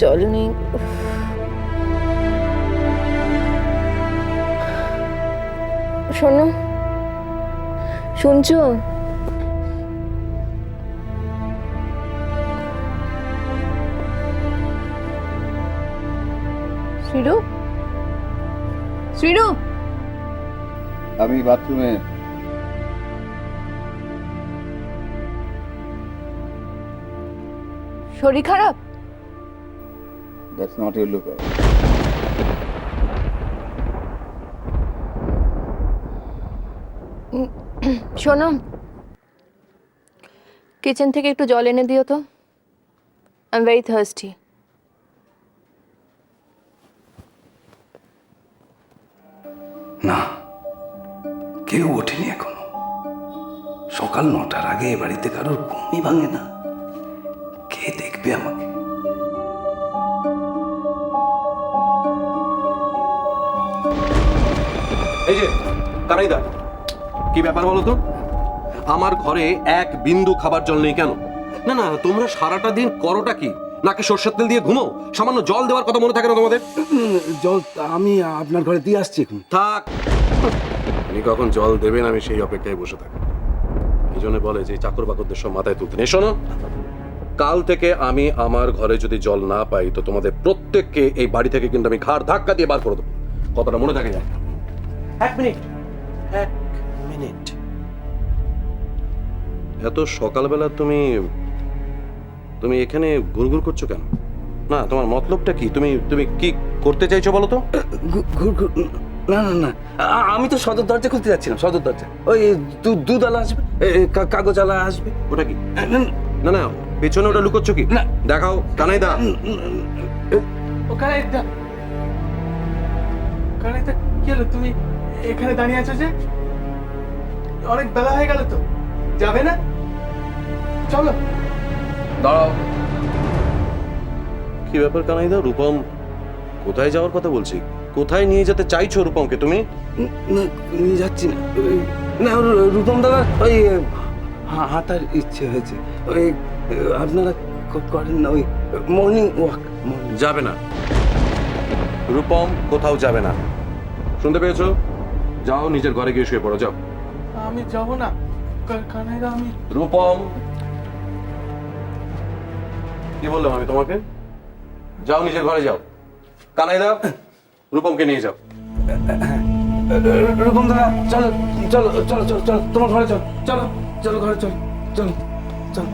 জল নেই। শোনো, শুনছো? শ্রীরূপ, শ্রীরূপ, আমি বাথরুমে। শরীর খারাপ? That's not your lookout. শোনো, কিচেন থেকে একটু জল এনে দিও তো। I am very thirsty. না, কেউ ওঠেনি এখনো। সকাল 9টার আগে এ বাড়িতে কারোর ঘুমই ভাঙে না। কে দেখবে আমাকে? এই যে কানাইদা, কি ব্যাপার বলো তো? আমার ঘরে এক বিন্দু খাবার জল নেই কেন? না না, তোমরা সারাটা দিন করোটা কি? নাকি সর্ষের তেল দিয়ে ঘুমো? সামান্য জল দেওয়ার কথা মনে থাকে না তোমাদের? জল আমি আপনার ঘরে দিয়ে আসছি এখন। থাক, উনি কখন জল দেবেন আমি সেই অপেক্ষায় বসে থাকি। এই জন্য বলে যে চাকর বাকরদের সব মাথায় তুলতেন। এ শোনো, কাল থেকে আমি আমার ঘরে যদি জল না পাই তো তোমাদের প্রত্যেককে এই বাড়ি থেকে কিন্তু আমি ঘাড় ধাক্কা দিয়ে বার করে দেবো। কথাটা মনে থাকে যায়? এক মিনিট, এক মিনিট। এত সকালবেলা তুমি তুমি এখানে ঘুরঘুর করছো কেন? না, তোমার মতলবটা কি? তুমি তুমি কি করতে চাইছো বলো তো? না না না, আমি তো সদর দরজা খুলতে যাচ্ছিলাম। সদর দরজা ওই দুধওয়ালা আসবে, কাগজওয়ালা আসবে। ওটা কি? না না, পেছনে ওটা লুকোচ্ছ কি? না। দেখাও কানাইদা। ওখানে কি হলো? তুমি এখানে দাঁড়িয়ে আছো যে? অনেক বেলা হয়ে গেল তো, যাবে না? চলো। দাঁড়াও। কি ব্যাপার কানাইদা? রূপম কোথায় যাওয়ার কথা বলছি? কোথায় নিয়ে যেতে চাইছো রূপমকে তুমি? না, নিয়ে যাচ্ছি না। না, রূপম দাদা ওই হাঁটার ইচ্ছে হয়েছে। ওই আপনারা করেন না ওই মর্নিং ওয়াক? যাবে না, রূপম কোথাও যাবে না। শুনতে পেয়েছো? যাও নিজের ঘরে গিয়ে শুয়ে পড়ো, যাও। আমি যাব না কানাইদা। আমি রূপম, কি বললাম আমি তোমাকে? যাও নিজের ঘরে যাও। কানাইদা, রূপমকে নিয়ে যাও। রূপম দাদা চলো চলো চলো চলো চলো তোমার ঘরে চলো। চলো চলো ঘরে চলো চলো চলো।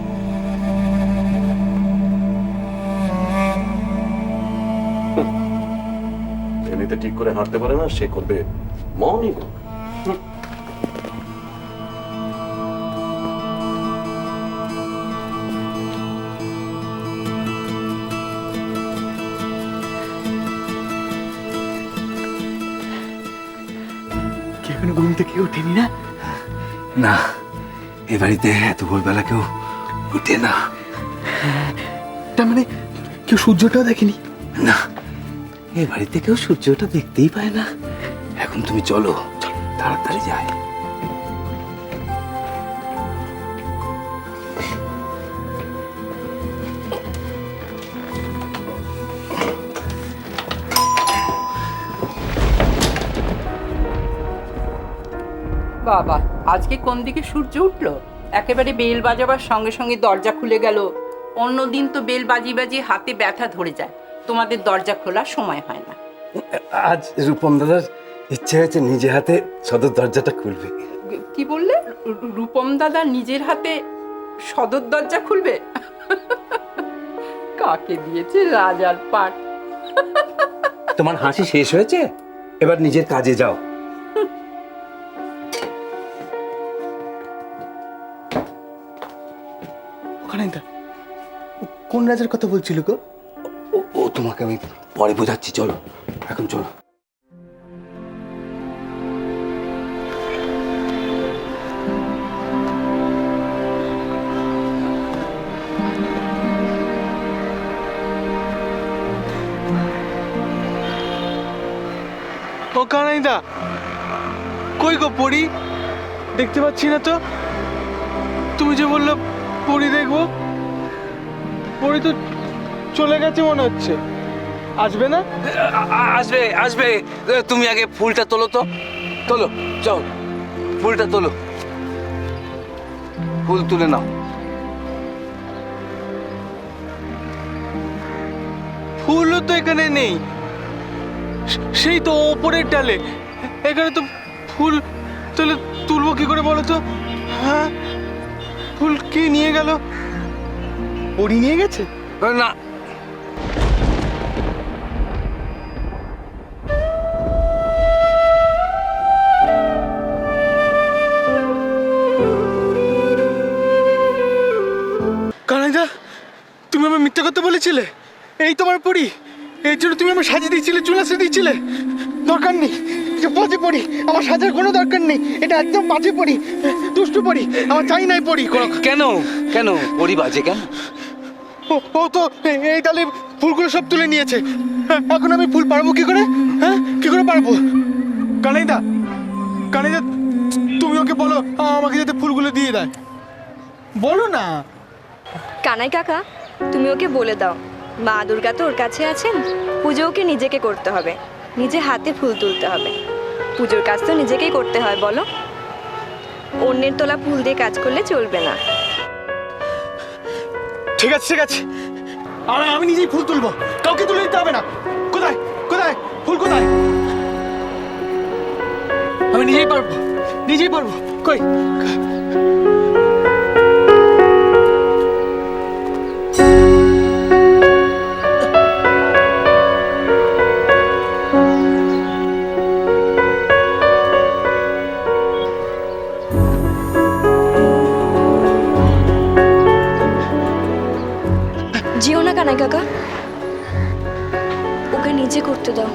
এমনিতে ঠিক করে হাঁটতে পারে না, সে করবে মর্নিং। কি এখনো ঘুম থেকে উঠিনি না? না, এ বাড়িতে এত ভোরবেলা কেউ উঠে না। তার মানে কেউ সূর্যটাও দেখেনি? না, এ বাড়িতে কেউ সূর্যটা দেখতেই পায় না। এখন তুমি চলো, তাড়াতাড়ি যাই। বাবা, আজকে কোন দিকে সূর্য উঠলো? একেবারে বেল বাজাবার সঙ্গে সঙ্গে দরজা খুলে গেল। অন্যদিন তো বেল বাজিয়ে বাজিয়ে হাতে ব্যথা ধরে যায়, তোমাদের দরজা খোলার সময় হয় না। আজ রূপম দাদার ইচ্ছে হয়েছে নিজে হাতে সদর দরজাটা খুলবে। কি বললে? রূপম দাদা নিজের হাতে সদর দরজা খুলবে? কাকে দিয়েছে রাজার পাট। তোমার হাসি শেষ হয়েছে, এবার নিজের কাজে যাও। কানাইদা, কোন রাজার কথা বলছিল গো? ও তোমাকে আমি পরে বোঝাচ্ছি, চলো এখন চলো। ও কানাইদা, কই গো পড়ি? দেখতে পাচ্ছি না তো। তুমি যে বললো পড়ি দেখবো, পড়ি তো চলে গেছে মনে হচ্ছে। আসবে না? আসবে আসবে। তুমি আগে ফুলটা তোলো তো, তোলো, চল ফুলটা তোলো, ফুল তুলে নাও। ফুলও তো এখানে নেই, সেই তো ওপরের ডালে। এখানে তো ফুল তাহলে তুলবো কি করে বলো তো? হ্যাঁ, ফুল কে নিয়ে গেল? পরি নিয়ে গেছে? না, কানাইদা, তুমি আমার মিথ্যা কথা বলেছিলে? এই তোমার পরি, এর জন্য তুমি আমার সাজিয়ে দিয়েছিলে, চুল আসে দিয়েছিলে। দরকার নেই, এটা বাজে পরি, আমার সাজার কোনো দরকার নেই। এটা একদম বাজে পরি, দুষ্টু পরি, আমার চাই নাই পরি। কেন কেন পরি বাজে কেন? ও তো এই ডালে ফুলগুলো সব তুলে নিয়েছে। এখন আমি ফুল পারবো কি করে? হ্যাঁ, কি করে পারবো? কানাইদা, কানাইদা, তুমি ওকে বলো আমাকে যাতে ফুলগুলো দিয়ে দেয়। বলো না। কানাই কাকা, তুমি ওকে বলে দাও, মা দুর্গা তো ওর কাছে আছেন, পুজো ওকে নিজেকে করতে হবে, নিজে হাতে ফুল তুলতে হবে। পুজোর কাজ তো নিজেকেই করতে হয়, বলো। অন্যের তোলা ফুল দিয়ে কাজ করলে চলবে না। ঠিক আছে, ঠিক আছে, আর আমি নিজেই ফুল তুলবো, কাউকে তুলে দিতে হবে না। কোথায় কোথায় ফুল কোথায়? আমি নিজেই পারবো, নিজেই পারবো। কই? যেও না কানাই কাকা, ওকে নিজে করতে দাও।